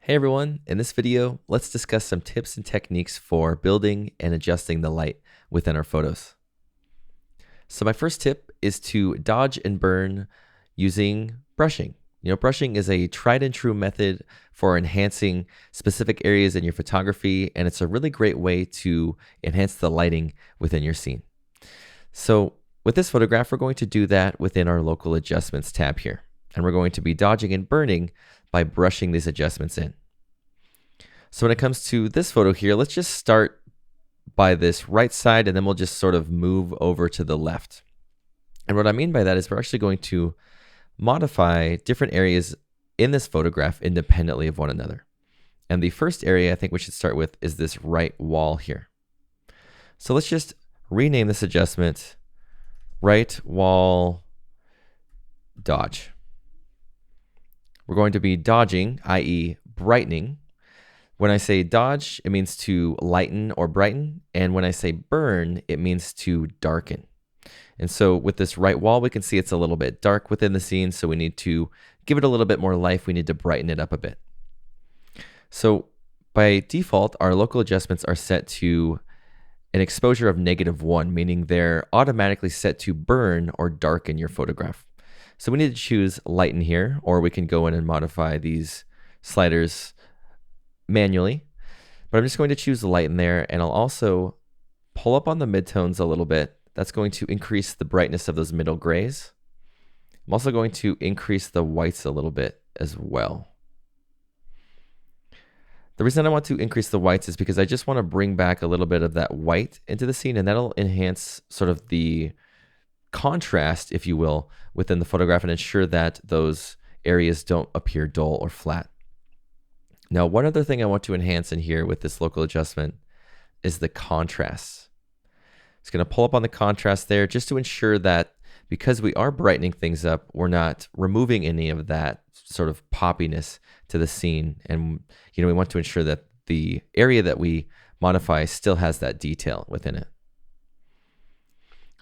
Hey everyone, in this video, let's discuss some tips and techniques for building and adjusting the light within our photos. So my first tip is to dodge and burn using brushing. Brushing is a tried and true method for enhancing specific areas in your photography, and it's a really great way to enhance the lighting within your scene. So with this photograph, we're going to do that within our local adjustments tab here. And we're going to be dodging and burning by brushing these adjustments in. So when it comes to this photo here, let's just start by this right side and then we'll just sort of move over to the left. And what I mean by that is we're actually going to modify different areas in this photograph independently of one another. And the first area I think we should start with is this right wall here. So let's just rename this adjustment right wall dodge. We're going to be dodging, i.e. brightening. When I say dodge, it means to lighten or brighten. And when I say burn, it means to darken. And so with this right wall, we can see it's a little bit dark within the scene. So we need to give it a little bit more life. We need to brighten it up a bit. So by default, our local adjustments are set to an exposure of -1, meaning they're automatically set to burn or darken your photograph. So we need to choose lighten here, or we can go in and modify these sliders manually. But I'm just going to choose lighten there, and I'll also pull up on the midtones a little bit. That's going to increase the brightness of those middle grays. I'm also going to increase the whites a little bit as well. The reason I want to increase the whites is because I just want to bring back a little bit of that white into the scene, and that'll enhance sort of the contrast, if you will, within the photograph and ensure that those areas don't appear dull or flat. Now, one other thing I want to enhance in here with this local adjustment is the contrast. It's going to pull up on the contrast there just to ensure that because we are brightening things up, we're not removing any of that sort of poppiness to the scene. And, we want to ensure that the area that we modify still has that detail within it.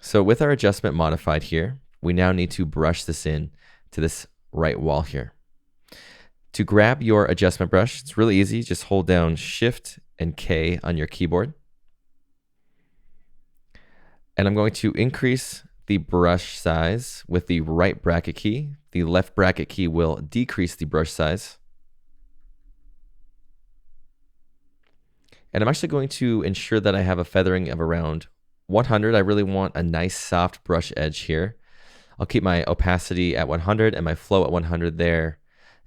So with our adjustment modified here, we now need to brush this in to this right wall here. To grab your adjustment brush, it's really easy. Just hold down Shift and K on your keyboard. And I'm going to increase the brush size with the right bracket key. The left bracket key will decrease the brush size. And I'm actually going to ensure that I have a feathering of around 100. I really want a nice soft brush edge here. I'll keep my opacity at 100 and my flow at 100 there.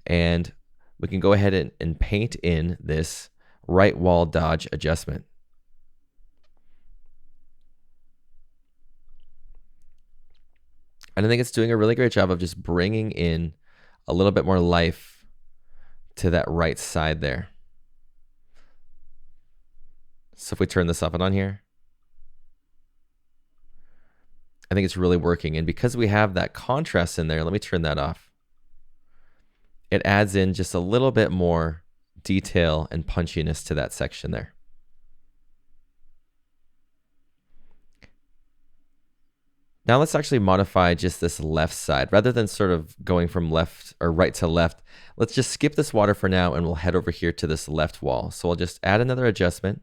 And we can go ahead and paint in this right wall dodge adjustment. And I think it's doing a really great job of just bringing in a little bit more life to that right side there. So if we turn this off and on here, I think it's really working. And because we have that contrast in there, let me turn that off. It adds in just a little bit more detail and punchiness to that section there. Now let's actually modify just this left side. Rather than sort of going from left or right to left, let's just skip this water for now and we'll head over here to this left wall. So I'll just add another adjustment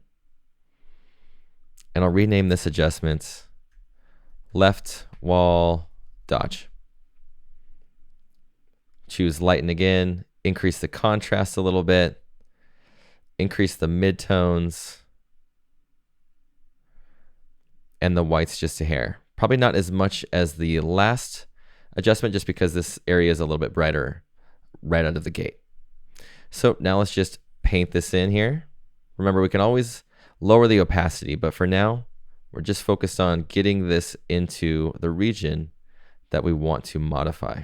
and I'll rename this adjustment left wall dodge. Choose lighten again, increase the contrast a little bit, increase the midtones, and the whites just a hair. Probably not as much as the last adjustment just because this area is a little bit brighter right out of the gate. So now let's just paint this in here. Remember, we can always lower the opacity, but for now, we're just focused on getting this into the region that we want to modify.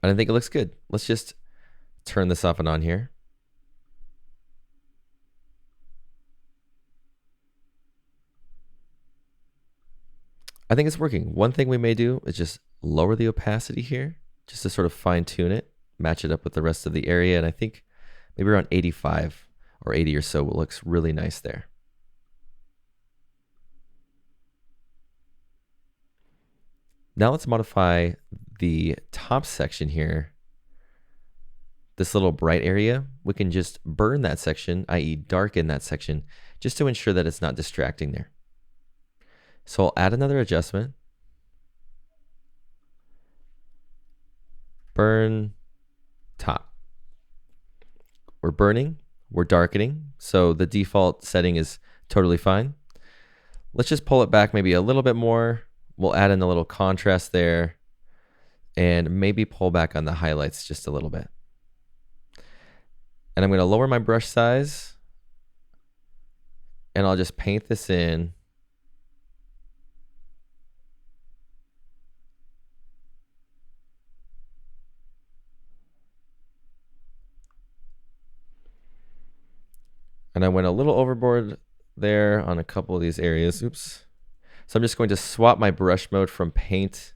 And I think it looks good. Let's just turn this off and on here. I think it's working. One thing we may do is just lower the opacity here, just to sort of fine tune it, match it up with the rest of the area. And I think maybe around 85 or 80 or so looks really nice there. Now let's modify the top section here, this little bright area, we can just burn that section, i.e. darken that section, just to ensure that it's not distracting there. So I'll add another adjustment. Burn top. We're burning, we're darkening, so the default setting is totally fine. Let's just pull it back maybe a little bit more. We'll add in a little contrast there and maybe pull back on the highlights just a little bit. And I'm going to lower my brush size and I'll just paint this in. And I went a little overboard there on a couple of these areas. Oops. So I'm just going to swap my brush mode from paint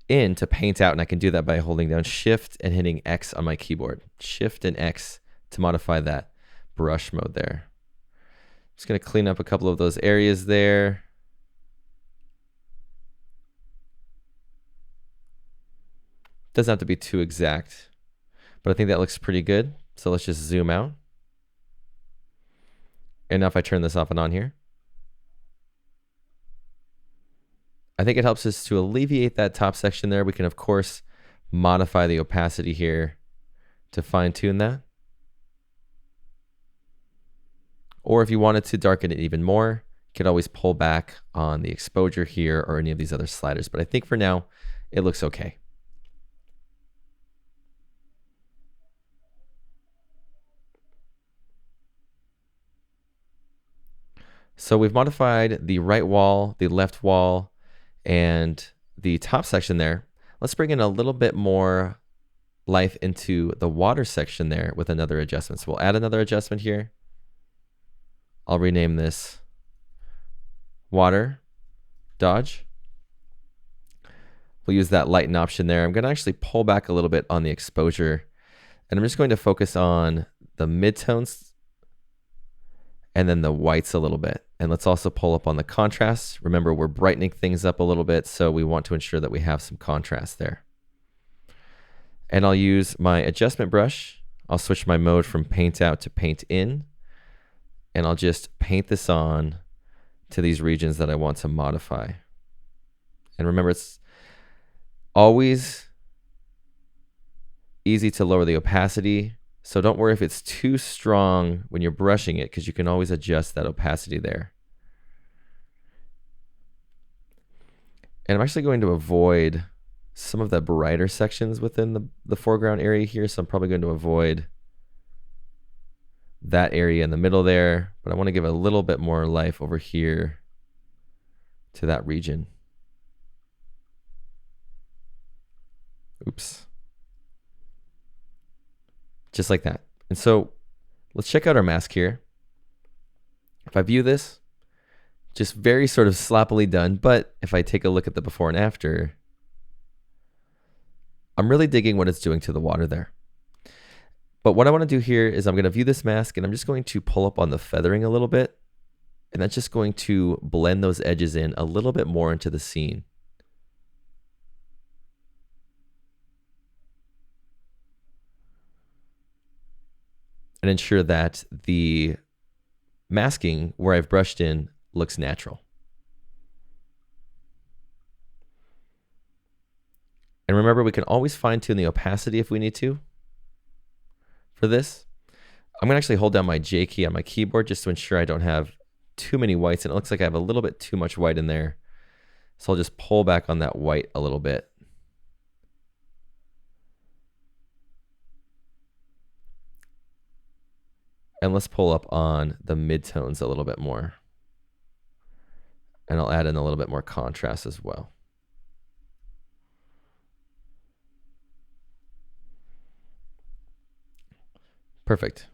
in to paint out, and I can do that by holding down Shift and hitting X on my keyboard. Shift and X to modify that brush mode there. Just going to clean up a couple of those areas there. Doesn't have to be too exact, but I think that looks pretty good. So let's just zoom out. And now if I turn this off and on here, I think it helps us to alleviate that top section there. We can, of course, modify the opacity here to fine tune that. Or if you wanted to darken it even more, you could always pull back on the exposure here or any of these other sliders. But I think for now, it looks okay. So we've modified the right wall, the left wall, and the top section there. Let's bring in a little bit more life into the water section there with another adjustment. So we'll add another adjustment here. I'll rename this Water Dodge. We'll use that lighten option there. I'm going to actually pull back a little bit on the exposure, and I'm just going to focus on the midtones and then the whites a little bit. And let's also pull up on the contrast. Remember, we're brightening things up a little bit, so we want to ensure that we have some contrast there. And I'll use my adjustment brush. I'll switch my mode from paint out to paint in, and I'll just paint this on to these regions that I want to modify. And remember, it's always easy to lower the opacity. So don't worry if it's too strong when you're brushing it, because you can always adjust that opacity there. And I'm actually going to avoid some of the brighter sections within the foreground area here. So I'm probably going to avoid that area in the middle there, but I want to give a little bit more life over here to that region. Oops. Just like that. And so let's check out our mask here. If I view this, just very sort of sloppily done, but if I take a look at the before and after, I'm really digging what it's doing to the water there. But what I want to do here is I'm going to view this mask, and I'm just going to pull up on the feathering a little bit, and that's just going to blend those edges in a little bit more into the scene. And ensure that the masking where I've brushed in looks natural. And remember, we can always fine tune the opacity if we need to. For this, I'm going to actually hold down my J key on my keyboard just to ensure I don't have too many whites. And it looks like I have a little bit too much white in there. So I'll just pull back on that white a little bit. And let's pull up on the midtones a little bit more. And I'll add in a little bit more contrast as well. Perfect.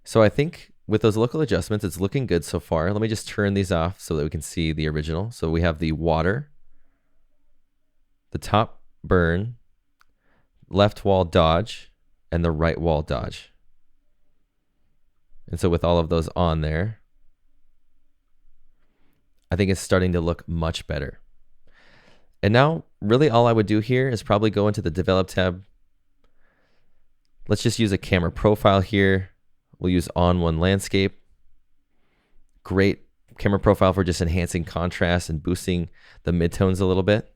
So I think with those local adjustments, it's looking good so far. Let me just turn these off so that we can see the original. So we have the water, the top burn, left wall dodge, and the right wall dodge. And so with all of those on there, I think it's starting to look much better. And now really all I would do here is probably go into the Develop tab. Let's just use a camera profile here. We'll use On One Landscape. Great camera profile for just enhancing contrast and boosting the midtones a little bit.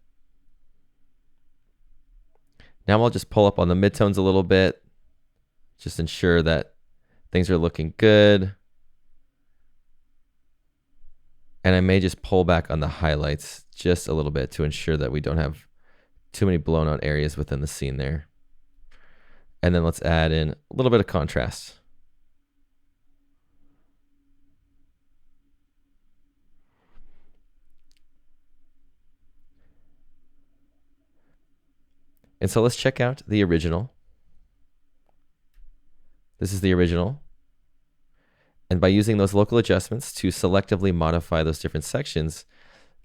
Now I'll just pull up on the midtones a little bit. Just ensure that things are looking good. And I may just pull back on the highlights just a little bit to ensure that we don't have too many blown out areas within the scene there. And then let's add in a little bit of contrast. And so let's check out the original. This is the original. And by using those local adjustments to selectively modify those different sections,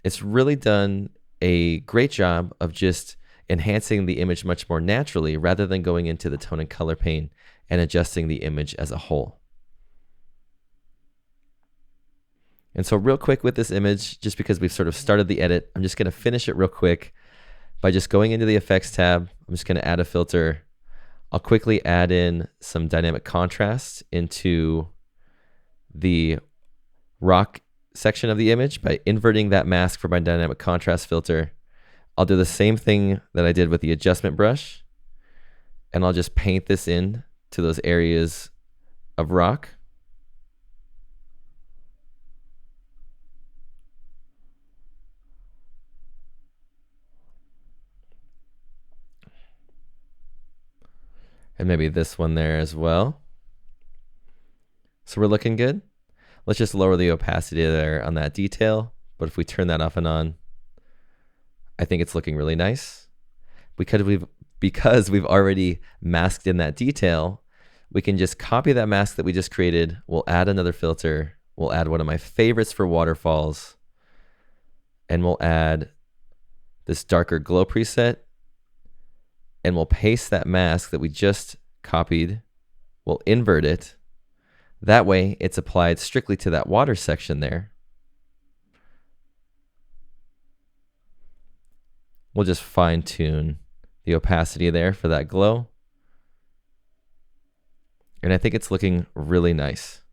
it's really done a great job of just enhancing the image much more naturally rather than going into the tone and color pane and adjusting the image as a whole. And so real quick with this image, just because we've sort of started the edit, I'm just going to finish it real quick by just going into the Effects tab. I'm just going to add a filter. I'll quickly add in some dynamic contrast into the rock section of the image by inverting that mask for my dynamic contrast filter. I'll do the same thing that I did with the adjustment brush, and I'll just paint this in to those areas of rock. And maybe this one there as well. So we're looking good. Let's just lower the opacity there on that detail. But if we turn that off and on, I think it's looking really nice. Because we've already masked in that detail, we can just copy that mask that we just created. We'll add another filter. We'll add one of my favorites for waterfalls. And we'll add this darker glow preset. And we'll paste that mask that we just copied. We'll invert it. That way it's applied strictly to that water section there. We'll just fine tune the opacity there for that glow. And I think it's looking really nice.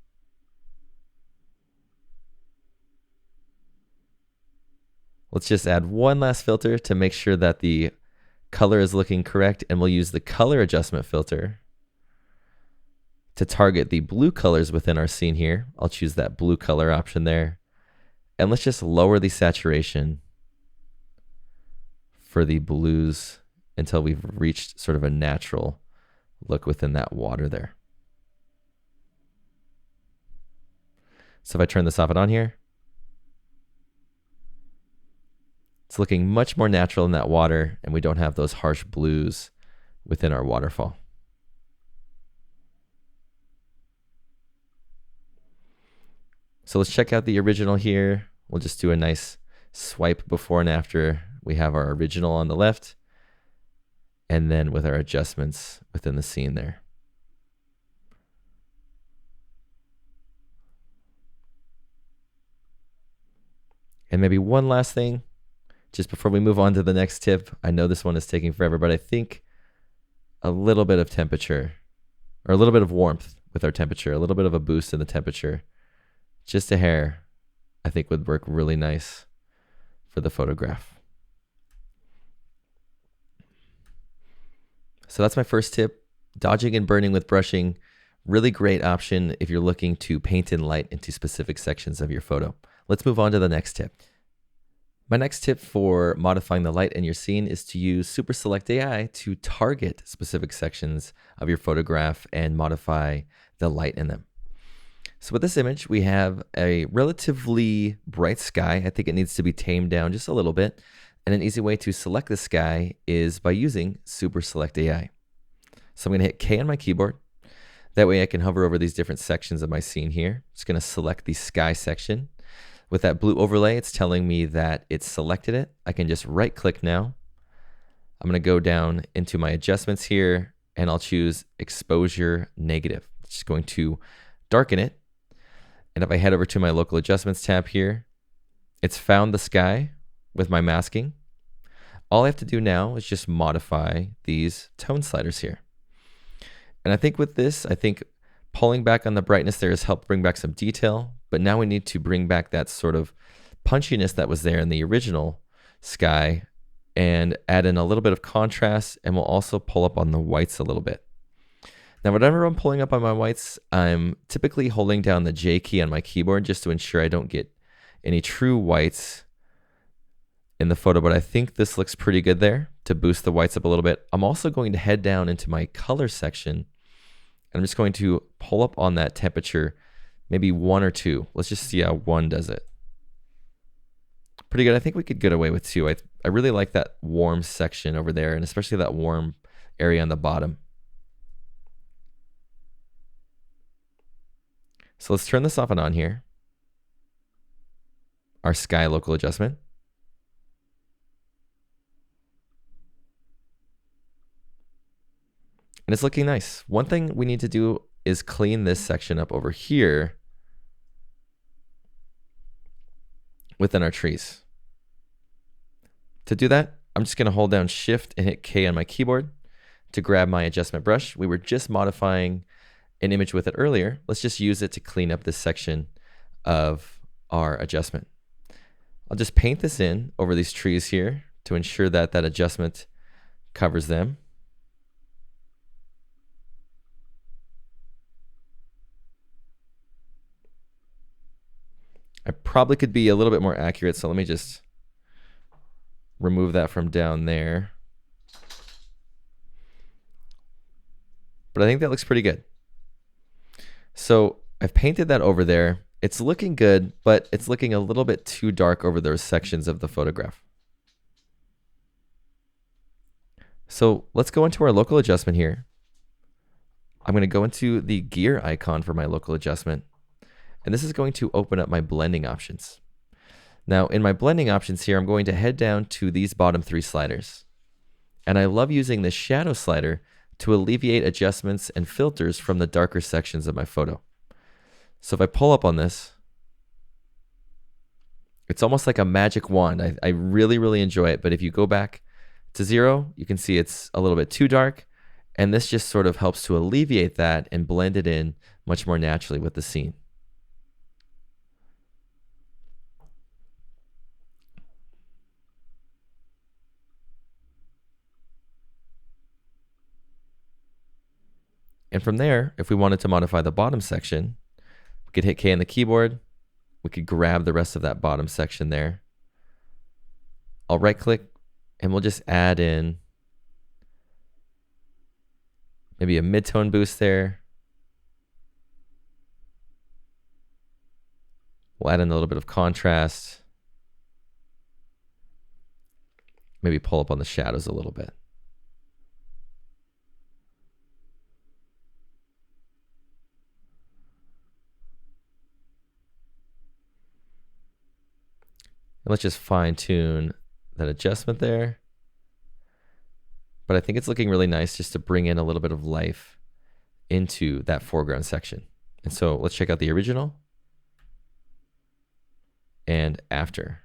Let's just add one last filter to make sure that the color is looking correct, and we'll use the color adjustment filter to target the blue colors within our scene here. I'll choose that blue color option there. And let's just lower the saturation for the blues until we've reached sort of a natural look within that water there. So if I turn this off and on here, it's looking much more natural in that water, and we don't have those harsh blues within our waterfall. So let's check out the original here. We'll just do a nice swipe before and after. We have our original on the left, and then with our adjustments within the scene there. And maybe one last thing, just before we move on to the next tip. I know this one is taking forever, but I think a little bit of temperature, or a little bit of warmth with our temperature, a little bit of a boost in the temperature, just a hair, I think would work really nice for the photograph. So that's my first tip. Dodging and burning with brushing, really great option if you're looking to paint in light into specific sections of your photo. Let's move on to the next tip. My next tip for modifying the light in your scene is to use Super Select AI to target specific sections of your photograph and modify the light in them. So with this image, we have a relatively bright sky. I think it needs to be tamed down just a little bit. And an easy way to select the sky is by using Super Select AI. So I'm going to hit K on my keyboard. That way I can hover over these different sections of my scene here. Just going to select the sky section. With that blue overlay, it's telling me that it's selected it. I can just right click now. I'm going to go down into my adjustments here, and I'll choose exposure negative. It's just going to darken it. And if I head over to my local adjustments tab here, It's found the sky with my masking. All I have to do now is just modify these tone sliders here. And I think with this, I think pulling back on the brightness there has helped bring back some detail, but now we need to bring back that sort of punchiness that was there in the original sky and add in a little bit of contrast, and we'll also pull up on the whites a little bit. Now, whenever I'm pulling up on my whites, I'm typically holding down the J key on my keyboard just to ensure I don't get any true whites in the photo, but I think this looks pretty good there to boost the whites up a little bit. I'm also going to head down into my color section, and I'm just going to pull up on that temperature, maybe 1 or 2. Let's just see how 1 does it. Pretty good. I think we could get away with 2. I really like that warm section over there, and especially that warm area on the bottom. So let's turn this off and on here. Our sky local adjustment. And it's looking nice. One thing we need to do is clean this section up over here within our trees. To do that, I'm just going to hold down Shift and hit K on my keyboard to grab my adjustment brush. We were just modifying an image with it earlier. Let's just use it to clean up this section of our adjustment. I'll just paint this in over these trees here to ensure that that adjustment covers them. I probably could be a little bit more accurate, so let me just remove that from down there. But I think that looks pretty good. So I've painted that over there. It's looking good, but it's looking a little bit too dark over those sections of the photograph. So let's go into our local adjustment here. I'm going to go into the gear icon for my local adjustment, and this is going to open up my blending options. Now in my blending options here, I'm going to head down to these bottom 3 sliders. And I love using the shadow slider to alleviate adjustments and filters from the darker sections of my photo. So if I pull up on this, it's almost like a magic wand. I really, really enjoy it. But if you go back to 0, you can see it's a little bit too dark. And this just sort of helps to alleviate that and blend it in much more naturally with the scene. And from there, if we wanted to modify the bottom section, we could hit K on the keyboard. We could grab the rest of that bottom section there. I'll right click and we'll just add in maybe a mid-tone boost there. We'll add in a little bit of contrast. Maybe pull up on the shadows a little bit. And let's just fine tune that adjustment there. But I think it's looking really nice just to bring in a little bit of life into that foreground section. And so let's check out the original and after.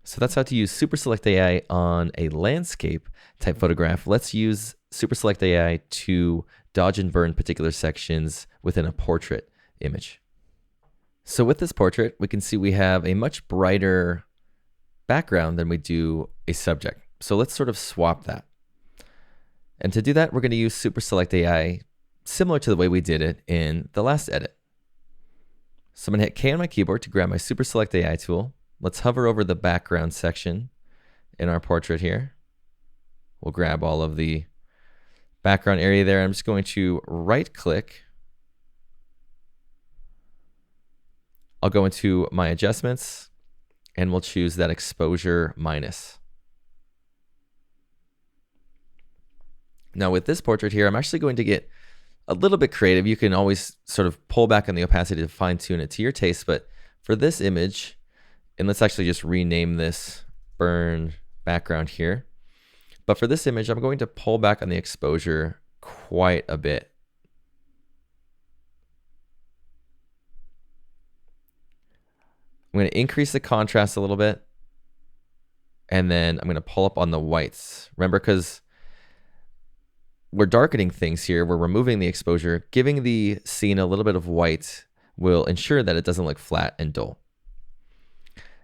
So that's how to use Super Select AI on a landscape type photograph. Let's use Super Select AI to dodge and burn particular sections within a portrait image. So with this portrait, we can see we have a much brighter background than we do a subject. So let's sort of swap that. And to do that, we're going to use Super Select AI similar to the way we did it in the last edit. So I'm going to hit K on my keyboard to grab my Super Select AI tool. Let's hover over the background section in our portrait here. We'll grab all of the background area there. I'm just going to right click. I'll go into my adjustments and we'll choose that exposure minus. Now with this portrait here, I'm actually going to get a little bit creative. You can always sort of pull back on the opacity to fine tune it to your taste, but for this image, and let's actually just rename this burn background here. But for this image, I'm going to pull back on the exposure quite a bit. I'm going to increase the contrast a little bit. And then I'm going to pull up on the whites. Remember, because we're darkening things here, we're removing the exposure, giving the scene a little bit of white will ensure that it doesn't look flat and dull.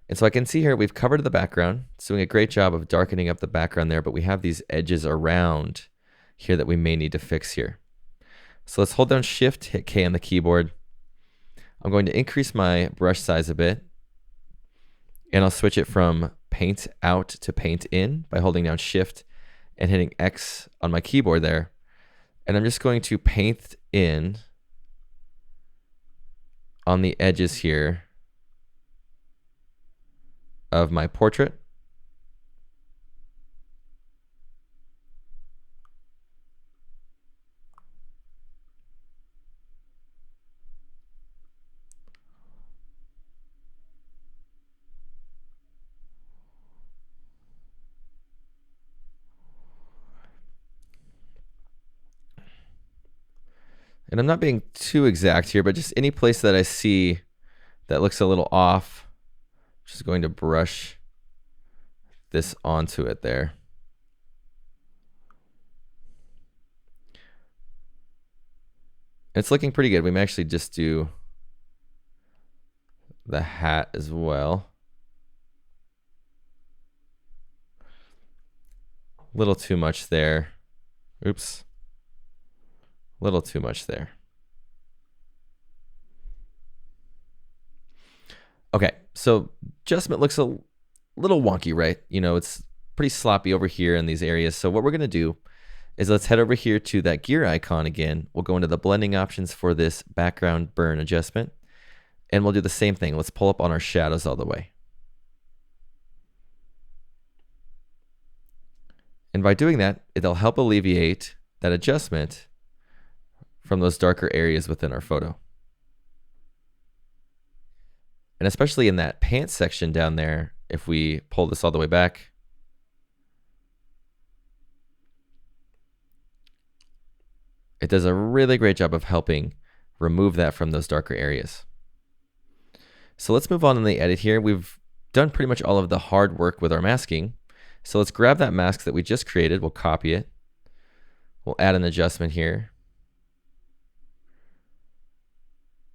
And so I can see here we've covered the background. It's doing a great job of darkening up the background there, but we have these edges around here that we may need to fix here. So let's hold down Shift, hit K on the keyboard. I'm going to increase my brush size a bit, and I'll switch it from paint out to paint in by holding down Shift and hitting X on my keyboard there. And I'm just going to paint in on the edges here of my portrait. And I'm not being too exact here, but just any place that I see that looks a little off, I'm just going to brush this onto it there. It's looking pretty good. We may actually just do the hat as well. A little too much there. Oops. A little too much there. Okay, so adjustment looks a little wonky, right? You know, it's pretty sloppy over here in these areas. So what we're gonna do is let's head over here to that gear icon again. We'll go into the blending options for this background burn adjustment, and we'll do the same thing. Let's pull up on our shadows all the way. And by doing that, it'll help alleviate that adjustment from those darker areas within our photo. And especially in that pants section down there, if we pull this all the way back, it does a really great job of helping remove that from those darker areas. So let's move on in the edit here. We've done pretty much all of the hard work with our masking. So let's grab that mask that we just created. We'll copy it. We'll add an adjustment here.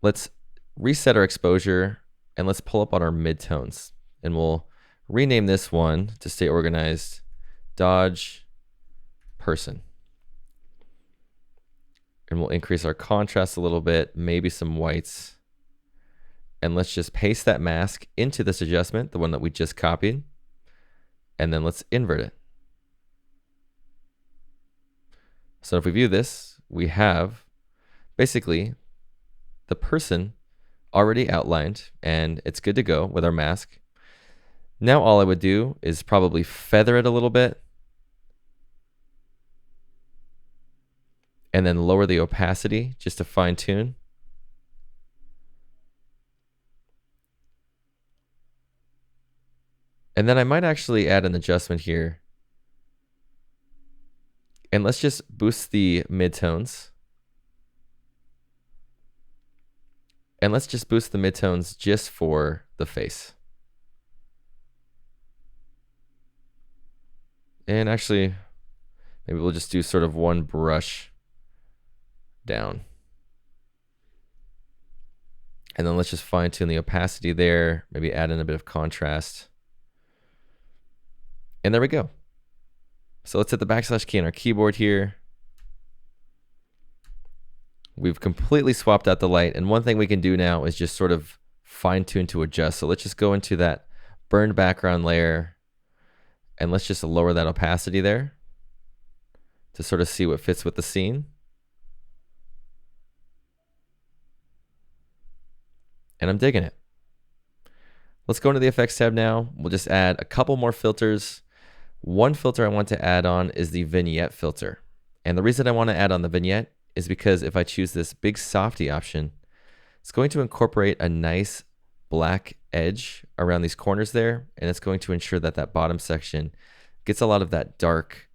Let's reset our exposure and let's pull up on our midtones. And we'll rename this one to stay organized, Dodge Person. And we'll increase our contrast a little bit, maybe some whites. And let's just paste that mask into this adjustment, the one that we just copied. And then let's invert it. So if we view this, we have basically the person already outlined, and it's good to go with our mask. Now all I would do is probably feather it a little bit and then lower the opacity just to fine tune. And then I might actually add an adjustment here. And let's just boost the midtones. And let's just boost the midtones just for the face. And actually, maybe we'll just do sort of one brush down. And then let's just fine tune the opacity there, maybe add in a bit of contrast. And there we go. So let's hit the backslash key on our keyboard here. We've completely swapped out the light, and one thing we can do now is just sort of fine tune to adjust. So let's just go into that burned background layer and let's just lower that opacity there to sort of see what fits with the scene. And I'm digging it. Let's go into the effects tab now. We'll just add a couple more filters. One filter I want to add on is the vignette filter. And the reason I want to add on the vignette is because if I choose this big softy option, it's going to incorporate a nice black edge around these corners there, and it's going to ensure that that bottom section gets a lot of that dark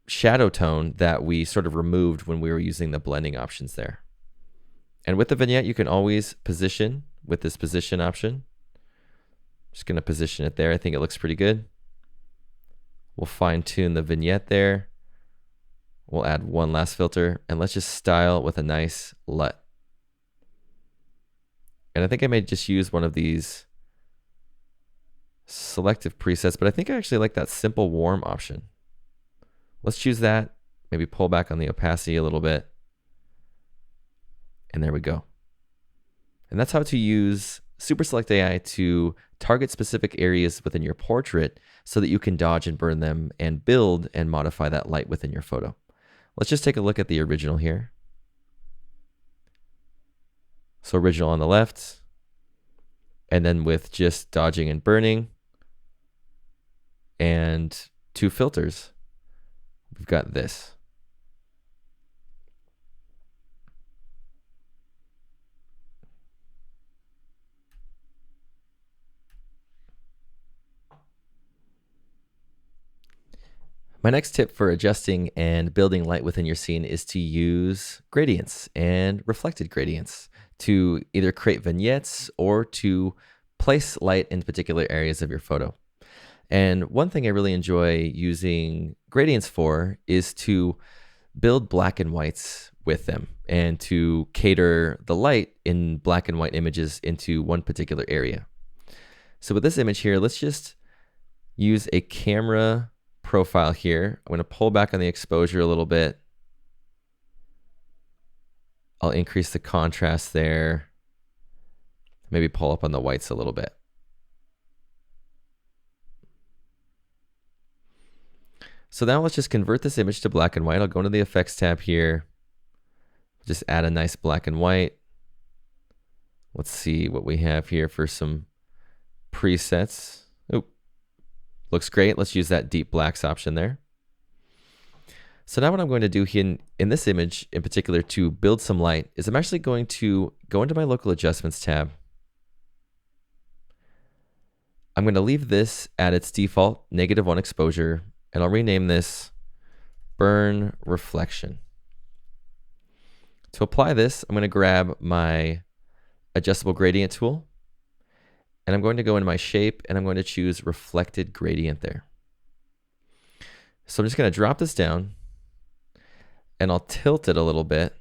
shadow tone that we sort of removed when we were using the blending options there. And with the vignette, you can always position with this position option. Just going to position it there. I think it looks pretty good. We'll fine tune the vignette there. We'll add one last filter, and let's just style with a nice LUT. And I think I may just use one of these selective presets, but I think I actually like that simple warm option. Let's choose that. Maybe pull back on the opacity a little bit. And there we go. And that's how to use Super Select AI to target specific areas within your portrait so that you can dodge and burn them and build and modify that light within your photo. Let's just take a look at the original here. So original on the left, and then with just dodging and burning and 2 filters, we've got this. My next tip for adjusting and building light within your scene is to use gradients and reflected gradients to either create vignettes or to place light in particular areas of your photo. And one thing I really enjoy using gradients for is to build black and whites with them and to cater the light in black and white images into one particular area. So with this image here, let's just use a camera profile here. I'm going to pull back on the exposure a little bit. I'll increase the contrast there. Maybe pull up on the whites a little bit. So now let's just convert this image to black and white. I'll go into the effects tab here. Just add a nice black and white. Let's see what we have here for some presets. Oop. Looks great. Let's use that deep blacks option there. So now what I'm going to do here in this image in particular to build some light is I'm actually going to go into my local adjustments tab. I'm going to leave this at its default -1 exposure, and I'll rename this Burn Reflection. To apply this, I'm going to grab my adjustable gradient tool, and I'm going to go into my shape, and I'm going to choose Reflected Gradient there. So I'm just going to drop this down, and I'll tilt it a little bit.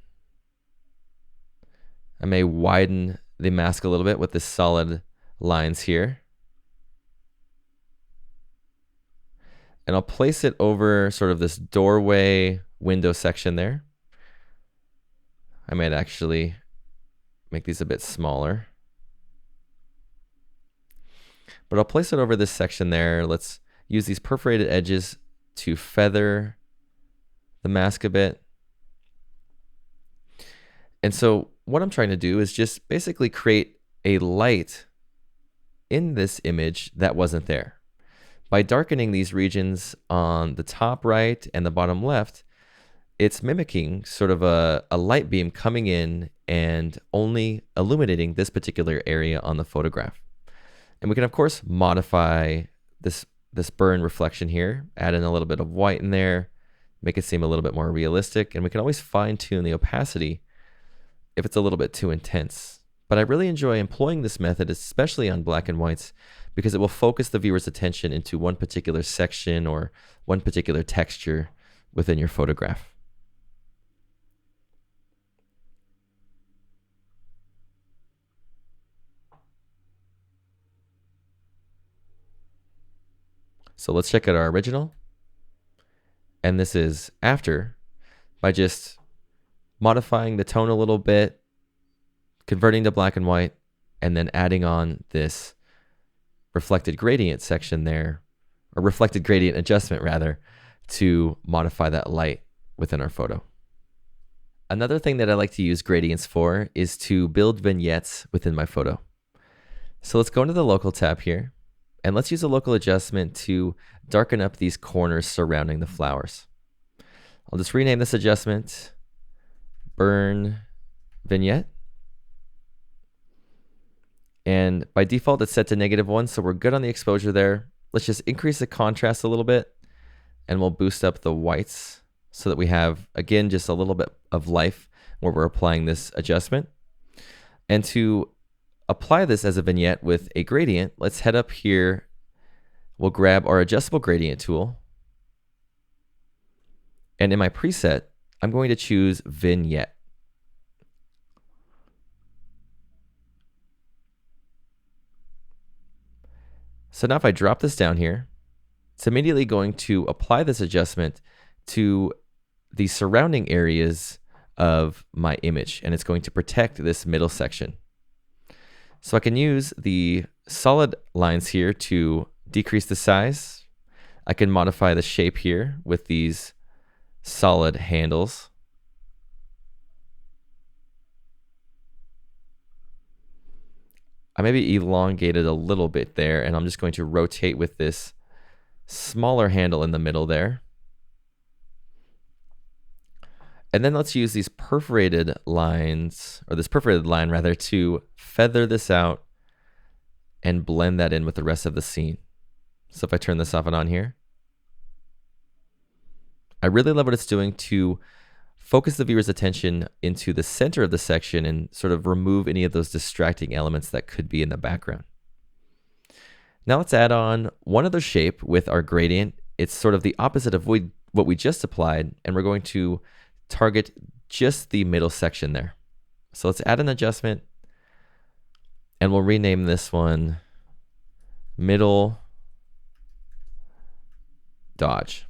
I may widen the mask a little bit with the solid lines here. And I'll place it over sort of this doorway window section there. I might actually make these a bit smaller. But I'll place it over this section there. Let's use these perforated edges to feather the mask a bit. And so what I'm trying to do is just basically create a light in this image that wasn't there. By darkening these regions on the top right and the bottom left, it's mimicking sort of a light beam coming in and only illuminating this particular area on the photograph. And we can of course modify this burn reflection here, add in a little bit of white in there, make it seem a little bit more realistic, and we can always fine tune the opacity if it's a little bit too intense. But I really enjoy employing this method, especially on black and whites, because it will focus the viewer's attention into one particular section or one particular texture within your photograph. So let's check out our original. And this is after, by just modifying the tone a little bit, converting to black and white, and then adding on this reflected gradient section there, or reflected gradient adjustment rather, to modify that light within our photo. Another thing that I like to use gradients for is to build vignettes within my photo. So let's go into the local tab here, and let's use a local adjustment to darken up these corners surrounding the flowers. I'll just rename this adjustment Burn Vignette. And by default, it's set to -1, so we're good on the exposure there. Let's just increase the contrast a little bit, and we'll boost up the whites so that we have, again, just a little bit of life where we're applying this adjustment. And to apply this as a vignette with a gradient, let's head up here. We'll grab our adjustable gradient tool. And in my preset, I'm going to choose vignette. So now if I drop this down here, it's immediately going to apply this adjustment to the surrounding areas of my image, and it's going to protect this middle section. So I can use the solid lines here to decrease the size. I can modify the shape here with these solid handles. I maybe elongated a little bit there, and I'm just going to rotate with this smaller handle in the middle there. And then let's use these perforated lines, or this perforated line rather, to feather this out and blend that in with the rest of the scene. So if I turn this off and on here, I really love what it's doing to focus the viewer's attention into the center of the section and sort of remove any of those distracting elements that could be in the background. Now let's add on one other shape with our gradient. It's sort of the opposite of what we just applied, and we're going to target just the middle section there. So let's add an adjustment, and we'll rename this one Middle Dodge.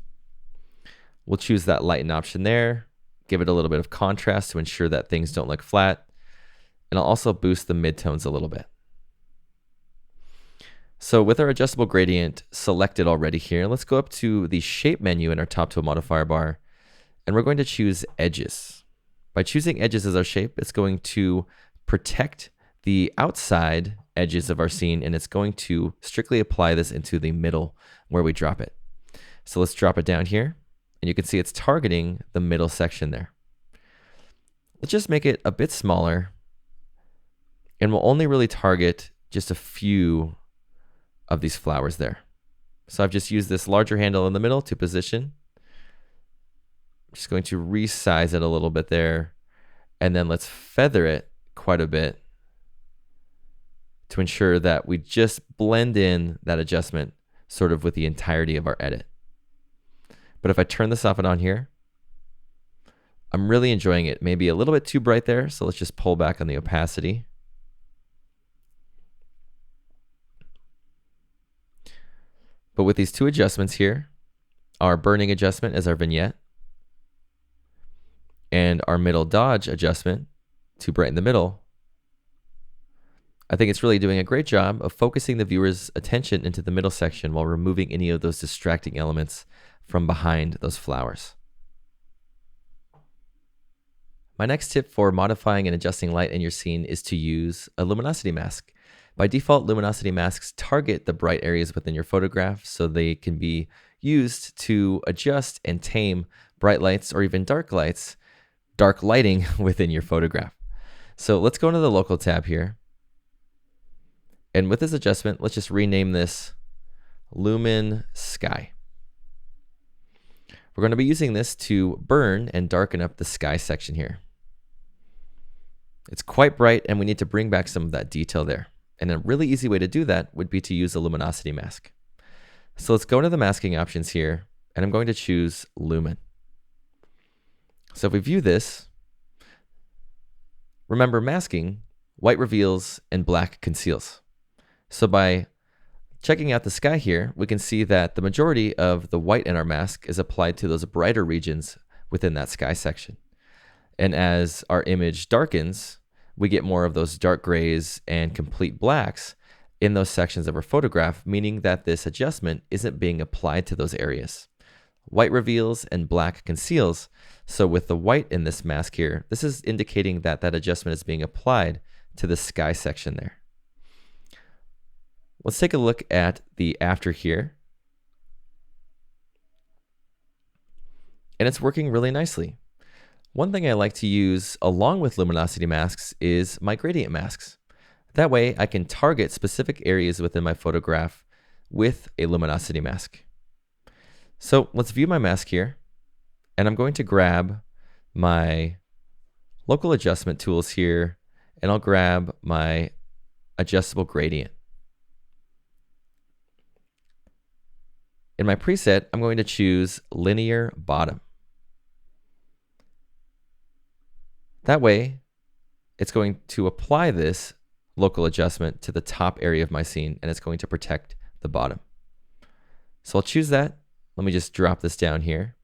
We'll choose that lighten option there, give it a little bit of contrast to ensure that things don't look flat, and I'll also boost the midtones a little bit. So with our adjustable gradient selected already here, let's go up to the shape menu in our top tool modifier bar, and we're going to choose edges. By choosing edges as our shape, it's going to protect the outside edges of our scene, and it's going to strictly apply this into the middle where we drop it. So let's drop it down here, and you can see it's targeting the middle section there. Let's just make it a bit smaller, and we'll only really target just a few of these flowers there. So I've just used this larger handle in the middle to position. I'm just going to resize it a little bit there, and then let's feather it quite a bit to ensure that we just blend in that adjustment sort of with the entirety of our edit. But if I turn this off and on here, I'm really enjoying it. Maybe a little bit too bright there, so let's just pull back on the opacity. But with these two adjustments here, our burning adjustment as our vignette, and our middle dodge adjustment to brighten the middle, I think it's really doing a great job of focusing the viewer's attention into the middle section while removing any of those distracting elements from behind those flowers. My next tip for modifying and adjusting light in your scene is to use a luminosity mask. By default, luminosity masks target the bright areas within your photograph, so they can be used to adjust and tame bright lights or even dark lighting within your photograph. So let's go into the local tab here. And with this adjustment, let's just rename this Lumin Sky. We're going to be using this to burn and darken up the sky section here. It's quite bright, and we need to bring back some of that detail there. And a really easy way to do that would be to use a luminosity mask. So let's go into the masking options here, and I'm going to choose Lumen. So if we view this, remember masking, white reveals and black conceals. So by checking out the sky here, we can see that the majority of the white in our mask is applied to those brighter regions within that sky section. And as our image darkens, we get more of those dark grays and complete blacks in those sections of our photograph, meaning that this adjustment isn't being applied to those areas. White reveals and black conceals. So with the white in this mask here, this is indicating that that adjustment is being applied to the sky section there. Let's take a look at the after here. And it's working really nicely. One thing I like to use along with luminosity masks is my gradient masks. That way I can target specific areas within my photograph with a luminosity mask. So let's view my mask here, and I'm going to grab my local adjustment tools here, and I'll grab my adjustable gradient. In my preset, I'm going to choose linear bottom. That way, it's going to apply this local adjustment to the top area of my scene, and it's going to protect the bottom. So I'll choose that. Let me just drop this down here.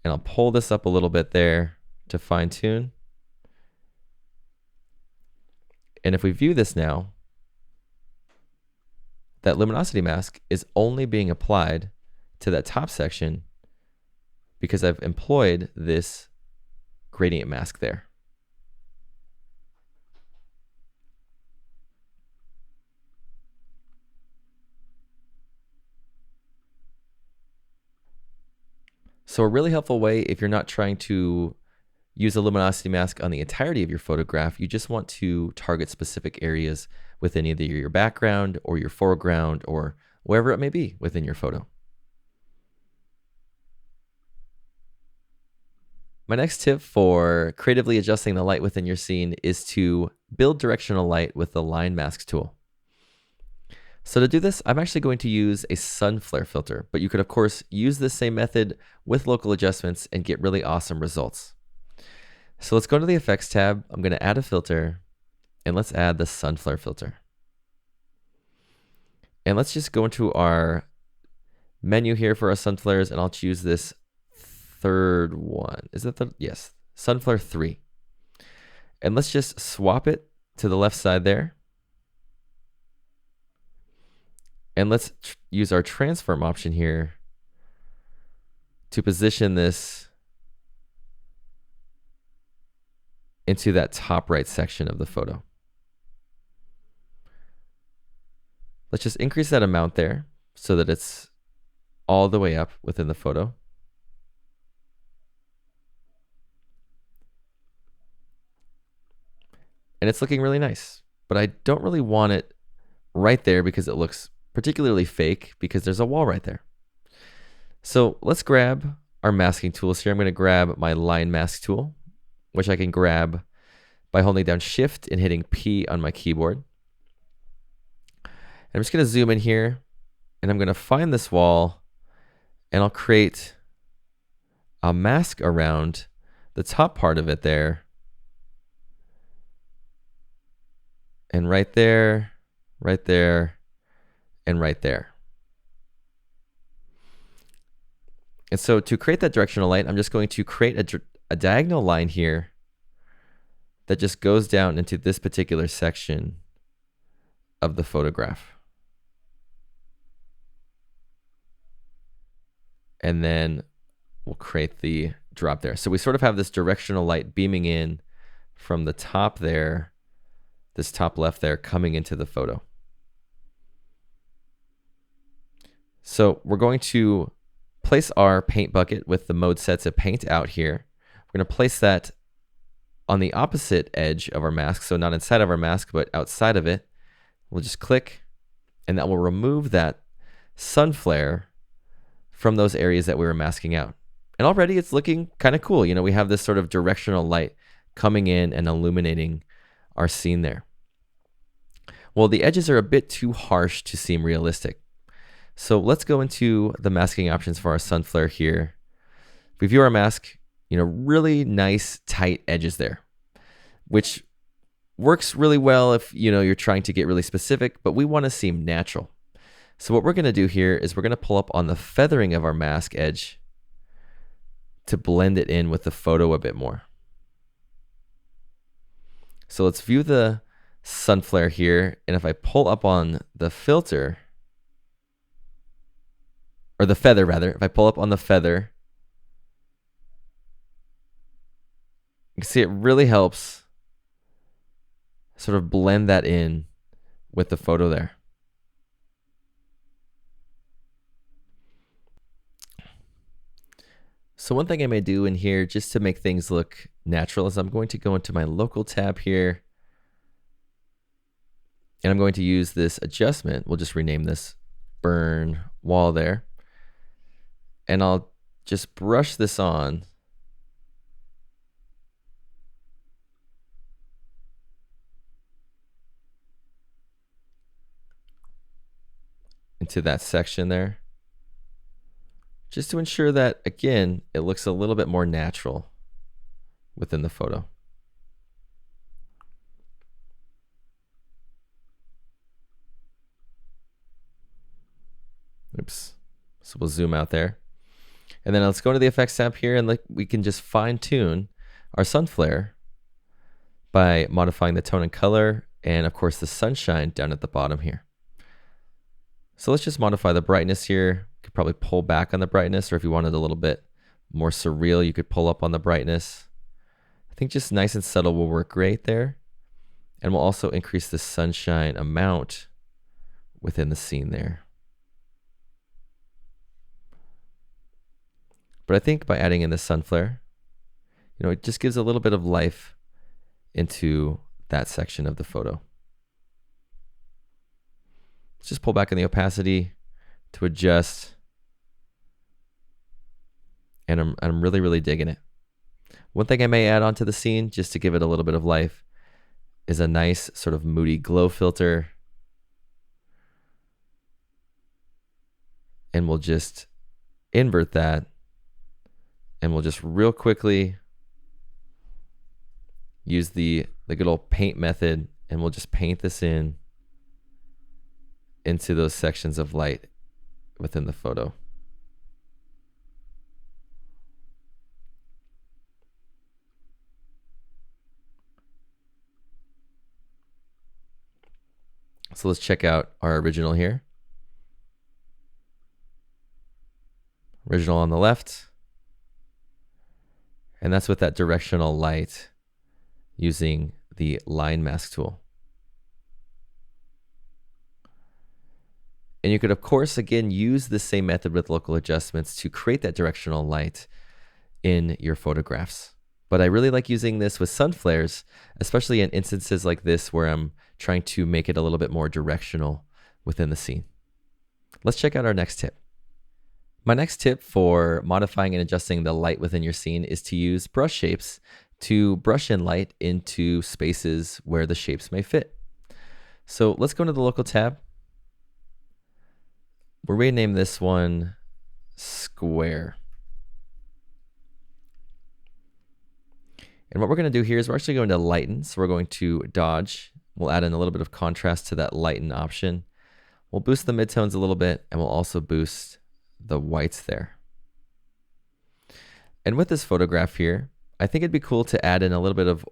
And I'll pull this up a little bit there to fine tune. And if we view this now, that luminosity mask is only being applied to that top section because I've employed this gradient mask there. So a really helpful way, if you're not trying to use a luminosity mask on the entirety of your photograph, you just want to target specific areas within either your background or your foreground or wherever it may be within your photo. My next tip for creatively adjusting the light within your scene is to build directional light with the line masks tool. So to do this, I'm actually going to use a sun flare filter, but you could of course use this same method with local adjustments and get really awesome results. So let's go to the effects tab. I'm going to add a filter, and let's add the sun flare filter. And let's just go into our menu here for our sun flares, and I'll choose this third one. Is that the, yes, sun flare 3. And let's just swap it to the left side there. And let's use our transform option here to position this into that top right section of the photo. Let's just increase that amount there so that it's all the way up within the photo. And it's looking really nice, but I don't really want it right there because it looks particularly fake because there's a wall right there. So let's grab our masking tools here. I'm going to grab my line mask tool, which I can grab by holding down Shift and hitting P on my keyboard. And I'm just going to zoom in here, and I'm going to find this wall, and I'll create a mask around the top part of it there. And right there, right there, and right there. And so to create that directional light, I'm just going to create a diagonal line here that just goes down into this particular section of the photograph. And then we'll create the drop there. So we sort of have this directional light beaming in from the top there, this top left there, coming into the photo. So we're going to place our paint bucket with the mode set to paint out here. We're going to place that on the opposite edge of our mask, so not inside of our mask, but outside of it. We'll just click, and that will remove that sun flare from those areas that we were masking out. And already it's looking kind of cool. You know, we have this sort of directional light coming in and illuminating our scene there. Well, the edges are a bit too harsh to seem realistic. So let's go into the masking options for our sun flare here. If we view our mask, you know, really nice tight edges there, which works really well if, you know, you're trying to get really specific, but we want to seem natural. So what we're going to do here is we're going to pull up on the feathering of our mask edge to blend it in with the photo a bit more. So let's view the sun flare here, and if I pull up on the filter, or the feather rather, if I pull up on the feather, you can see it really helps sort of blend that in with the photo there. So one thing I may do in here just to make things look natural is I'm going to go into my local tab here, and I'm going to use this adjustment. We'll just rename this burn wall there. And I'll just brush this on. into that section there, just to ensure that, again, it looks a little bit more natural within the photo. Oops. So we'll zoom out there. And then let's go into the effects tab here, and we can just fine tune our sun flare by modifying the tone and color, and of course the sunshine down at the bottom here. So let's just modify the brightness here. You could probably pull back on the brightness, or if you wanted a little bit more surreal, you could pull up on the brightness. I think just nice and subtle will work great there. And we'll also increase the sunshine amount within the scene there. But I think by adding in the sun flare, it just gives a little bit of life into that section of the photo. Let's just pull back on the opacity to adjust. And I'm really, really digging it. One thing I may add onto the scene, just to give it a little bit of life, is a nice sort of moody glow filter. And we'll just invert that. And we'll just real quickly use the good old paint method, and we'll just paint this into those sections of light within the photo. So let's check out our original here. Original on the left. And that's with that directional light using the line mask tool. And you could, of course, again, use the same method with local adjustments to create that directional light in your photographs. But I really like using this with sun flares, especially in instances like this where I'm trying to make it a little bit more directional within the scene. Let's check out our next tip. My next tip for modifying and adjusting the light within your scene is to use brush shapes to brush in light into spaces where the shapes may fit. So let's go into the local tab. We'll rename this one Square. And what we're going to do here is we're actually going to lighten. So we're going to dodge. We'll add in a little bit of contrast to that lighten option. We'll boost the midtones a little bit, and we'll also boost the whites there. And with this photograph here, I think it'd be cool to add in a little bit of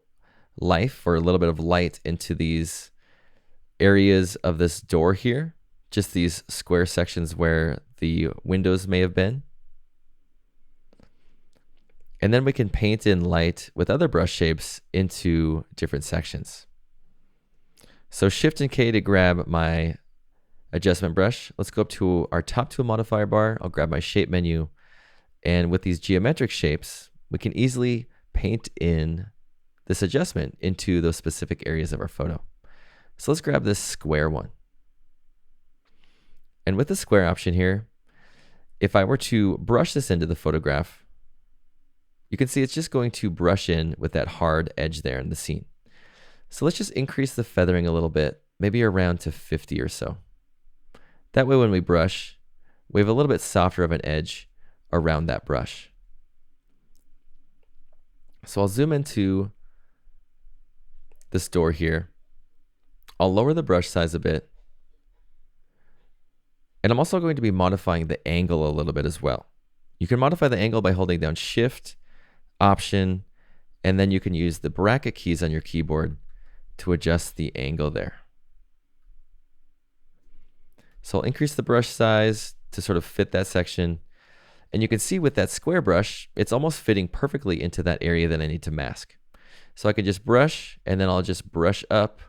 life or a little bit of light into these areas of this door here, just these square sections where the windows may have been. And then we can paint in light with other brush shapes into different sections. So Shift and K to grab my adjustment brush. Let's go up to our top tool modifier bar. I'll grab my shape menu. And with these geometric shapes, we can easily paint in this adjustment into those specific areas of our photo. So let's grab this square one. And with the square option here, if I were to brush this into the photograph, you can see it's just going to brush in with that hard edge there in the scene. So let's just increase the feathering a little bit, maybe around to 50 or so. That way when we brush, we have a little bit softer of an edge around that brush. So I'll zoom into this door here. I'll lower the brush size a bit. And I'm also going to be modifying the angle a little bit as well. You can modify the angle by holding down Shift, Option, and then you can use the bracket keys on your keyboard to adjust the angle there. So I'll increase the brush size to sort of fit that section. And you can see with that square brush, it's almost fitting perfectly into that area that I need to mask. So I can just brush, and then I'll just brush up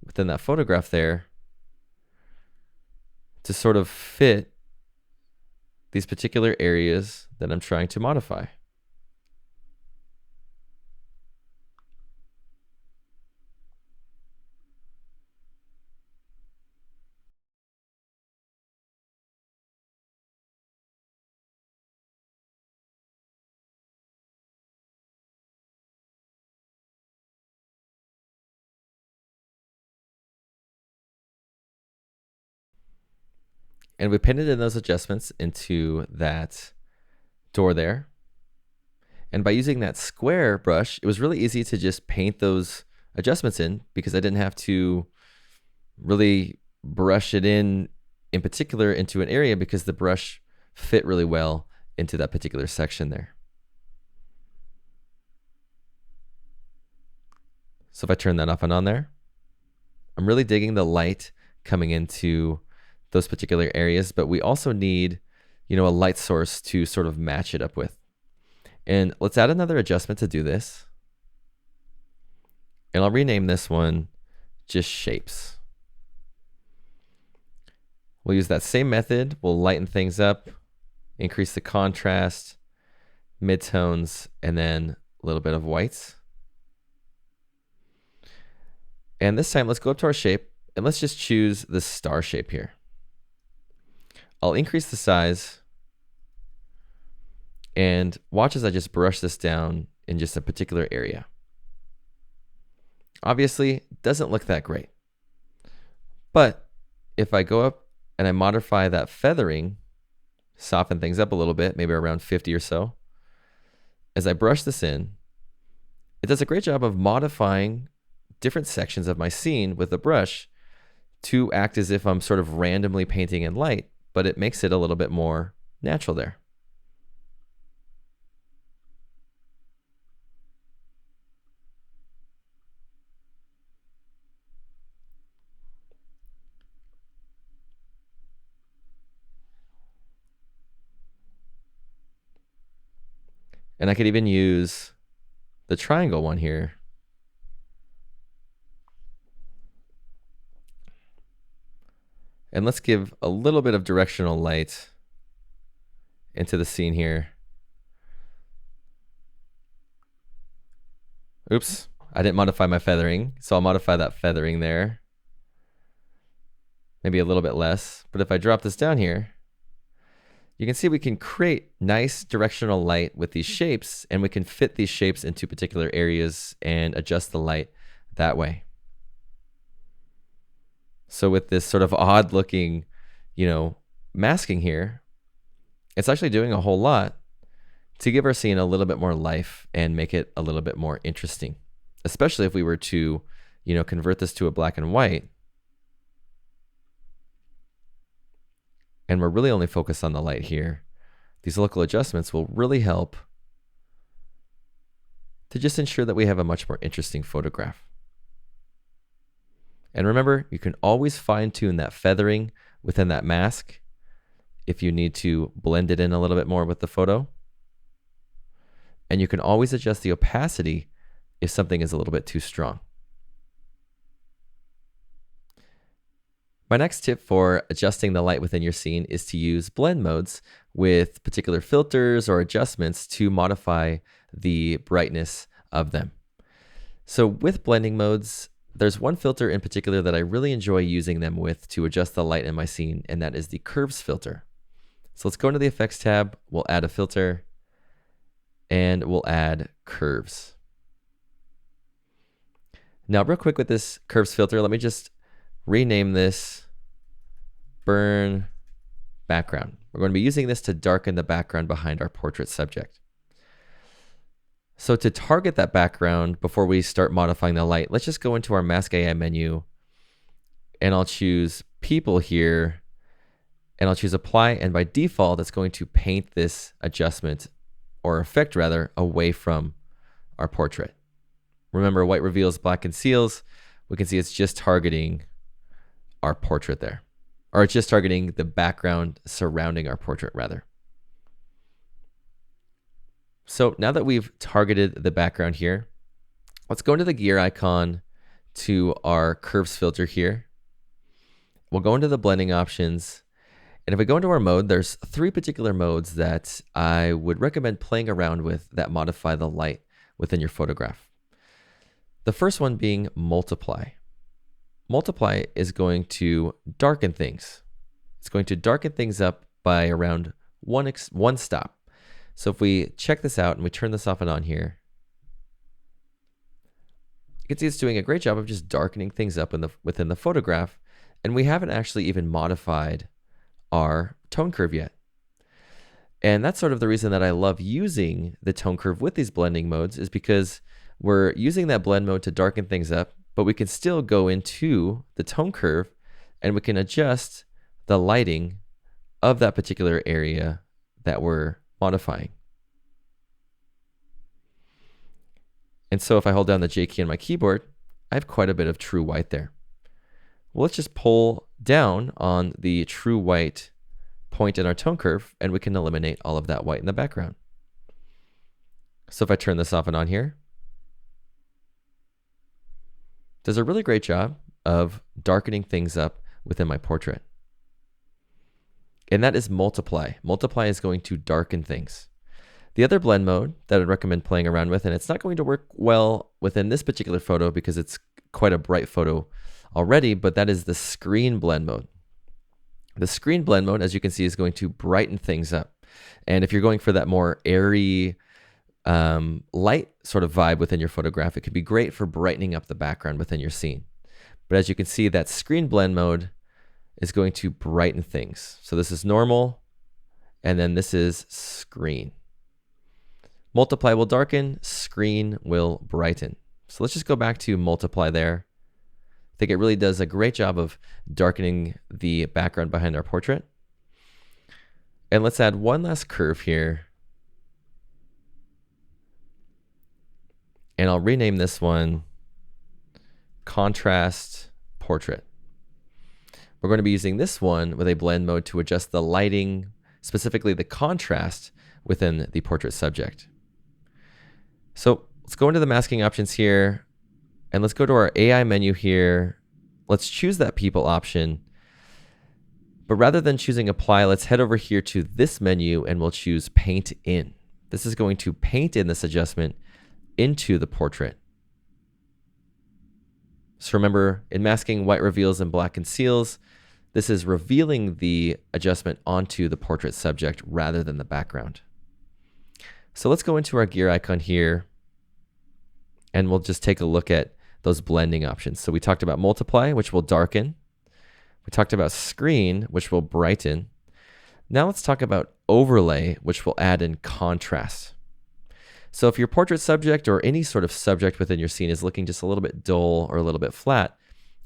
within that photograph there to sort of fit these particular areas that I'm trying to modify. And we painted in those adjustments into that door there. And by using that square brush, it was really easy to just paint those adjustments in because I didn't have to really brush it in particular into an area because the brush fit really well into that particular section there. So if I turn that off and on there, I'm really digging the light coming into those particular areas, but we also need, a light source to sort of match it up with. And let's add another adjustment to do this. And I'll rename this one just shapes. We'll use that same method. We'll lighten things up, increase the contrast, midtones, and then a little bit of whites. And this time, let's go up to our shape, and let's just choose the star shape here. I'll increase the size, and watch as I just brush this down in just a particular area. Obviously, it doesn't look that great. But if I go up and I modify that feathering, soften things up a little bit, maybe around 50 or so, as I brush this in, it does a great job of modifying different sections of my scene with the brush to act as if I'm sort of randomly painting in light, but it makes it a little bit more natural there. And I could even use the triangle one here. And let's give a little bit of directional light into the scene here. Oops, I didn't modify my feathering, so I'll modify that feathering there. Maybe a little bit less, but if I drop this down here, you can see we can create nice directional light with these shapes, and we can fit these shapes into particular areas and adjust the light that way. So with this sort of odd looking, masking here, it's actually doing a whole lot to give our scene a little bit more life and make it a little bit more interesting, especially if we were to, convert this to a black and white. And we're really only focused on the light here. These local adjustments will really help to just ensure that we have a much more interesting photograph. And remember, you can always fine-tune that feathering within that mask if you need to blend it in a little bit more with the photo. And you can always adjust the opacity if something is a little bit too strong. My next tip for adjusting the light within your scene is to use blend modes with particular filters or adjustments to modify the brightness of them. So with blending modes, there's one filter in particular that I really enjoy using them with to adjust the light in my scene, and that is the curves filter. So let's go into the effects tab, we'll add a filter, and we'll add curves. Now real quick with this curves filter, let me just rename this burn background. We're going to be using this to darken the background behind our portrait subject. So to target that background before we start modifying the light, let's just go into our Mask AI menu, and I'll choose People here, and I'll choose Apply, and by default, it's going to paint this adjustment, or effect rather, away from our portrait. Remember, white reveals, black conceals. We can see it's just targeting our portrait there, or it's just targeting the background surrounding our portrait rather. So now that we've targeted the background here, let's go into the gear icon to our curves filter here. We'll go into the blending options. And if we go into our mode, there's 3 particular modes that I would recommend playing around with that modify the light within your photograph. The first one being multiply. Multiply is going to darken things. It's going to darken things up by around one stop. So if we check this out and we turn this off and on here, you can see it's doing a great job of just darkening things up within the photograph, and we haven't actually even modified our tone curve yet. And that's sort of the reason that I love using the tone curve with these blending modes, is because we're using that blend mode to darken things up, but we can still go into the tone curve and we can adjust the lighting of that particular area that we're modifying. And so if I hold down the J key on my keyboard, I have quite a bit of true white there. Well, let's just pull down on the true white point in our tone curve and we can eliminate all of that white in the background. So if I turn this off and on here, it does a really great job of darkening things up within my portrait. And that is multiply. Multiply is going to darken things. The other blend mode that I'd recommend playing around with, and it's not going to work well within this particular photo because it's quite a bright photo already, but that is the screen blend mode. The screen blend mode, as you can see, is going to brighten things up. And if you're going for that more airy, light sort of vibe within your photograph, it could be great for brightening up the background within your scene. But as you can see, that screen blend mode is going to brighten things. So this is normal, and then this is screen. Multiply will darken, screen will brighten. So let's just go back to multiply there. I think it really does a great job of darkening the background behind our portrait. And let's add one last curve here. And I'll rename this one Contrast Portrait. We're going to be using this one with a blend mode to adjust the lighting, specifically the contrast within the portrait subject. So let's go into the masking options here, and let's go to our AI menu here. Let's choose that people option. But rather than choosing apply, let's head over here to this menu and we'll choose paint in. This is going to paint in this adjustment into the portrait. So remember, in masking, white reveals and black conceals. This is revealing the adjustment onto the portrait subject rather than the background. So let's go into our gear icon here and we'll just take a look at those blending options. So we talked about multiply, which will darken. We talked about screen, which will brighten. Now let's talk about overlay, which will add in contrast. So if your portrait subject or any sort of subject within your scene is looking just a little bit dull or a little bit flat,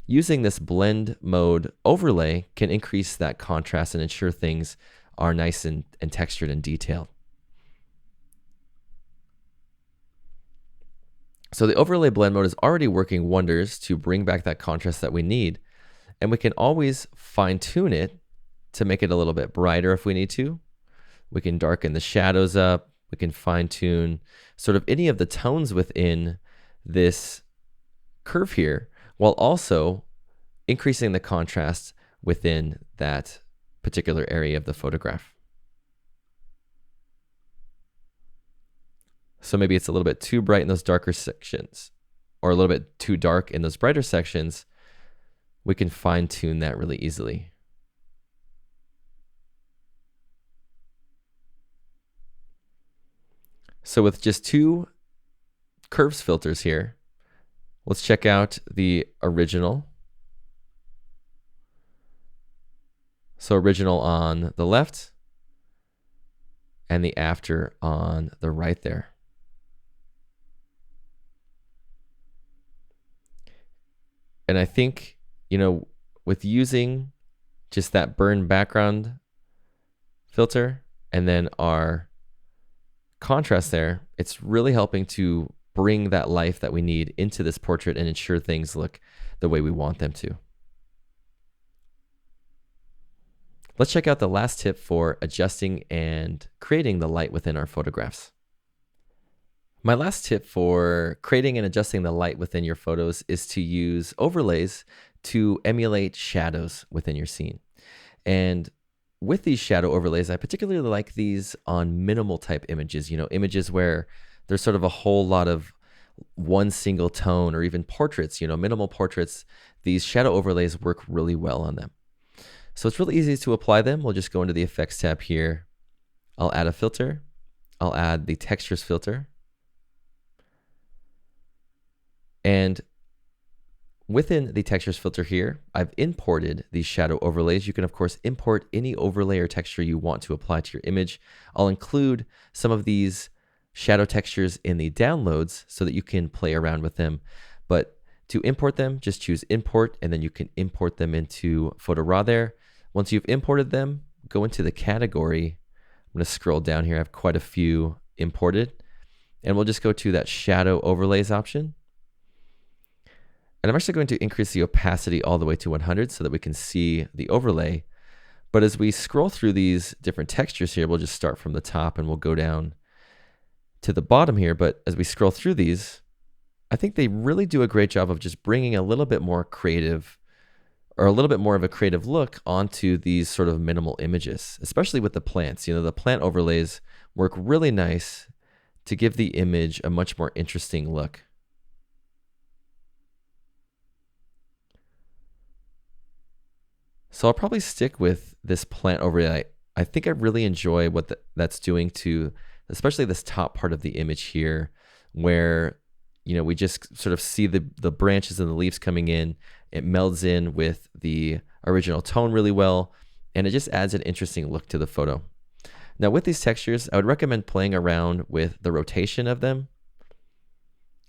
using this blend mode overlay can increase that contrast and ensure things are nice and textured and detailed. So the overlay blend mode is already working wonders to bring back that contrast that we need. And we can always fine tune it to make it a little bit brighter if we need to. We can darken the shadows up. We can fine tune sort of any of the tones within this curve here, while also increasing the contrast within that particular area of the photograph. So maybe it's a little bit too bright in those darker sections, or a little bit too dark in those brighter sections. We can fine tune that really easily. So with just two curves filters here, let's check out the original. So original on the left and the after on the right there. And I think, you know, with using just that burn background filter and then our contrast there, it's really helping to bring that life that we need into this portrait and ensure things look the way we want them to. Let's check out the last tip for adjusting and creating the light within our photographs. My last tip for creating and adjusting the light within your photos is to use overlays to emulate shadows within your scene. And with these shadow overlays, I particularly like these on minimal type images, images where there's sort of a whole lot of one single tone, or even portraits, minimal portraits. These shadow overlays work really well on them. So it's really easy to apply them. We'll just go into the effects tab here. I'll add a filter. I'll add the textures filter. And Within the textures filter here, I've imported these shadow overlays. You can of course import any overlay or texture you want to apply to your image. I'll include some of these shadow textures in the downloads so that you can play around with them. But to import them, just choose import and then you can import them into Photo Raw there. Once you've imported them, go into the category. I'm going to scroll down here. I have quite a few imported and we'll just go to that shadow overlays option. And I'm actually going to increase the opacity all the way to 100 so that we can see the overlay. But as we scroll through these different textures here, we'll just start from the top and we'll go down to the bottom here. But as we scroll through these, I think they really do a great job of just bringing a little bit more creative or a little bit more of a creative look onto these sort of minimal images, especially with the plants. You know, the plant overlays work really nice to give the image a much more interesting look. So I'll probably stick with this plant overlay. I think I really enjoy what that's doing to, especially this top part of the image here, where, you know, we just sort of see the branches and the leaves coming in. It melds in with the original tone really well, and it just adds an interesting look to the photo. Now with these textures, I would recommend playing around with the rotation of them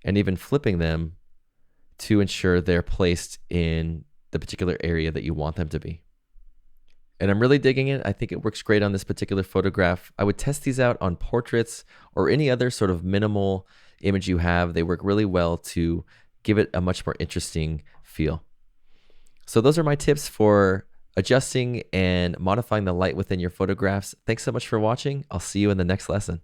and even flipping them to ensure they're placed in the particular area that you want them to be. And I'm really digging it. I think it works great on this particular photograph. I would test these out on portraits or any other sort of minimal image you have. They work really well to give it a much more interesting feel. So those are my tips for adjusting and modifying the light within your photographs. Thanks so much for watching. I'll see you in the next lesson.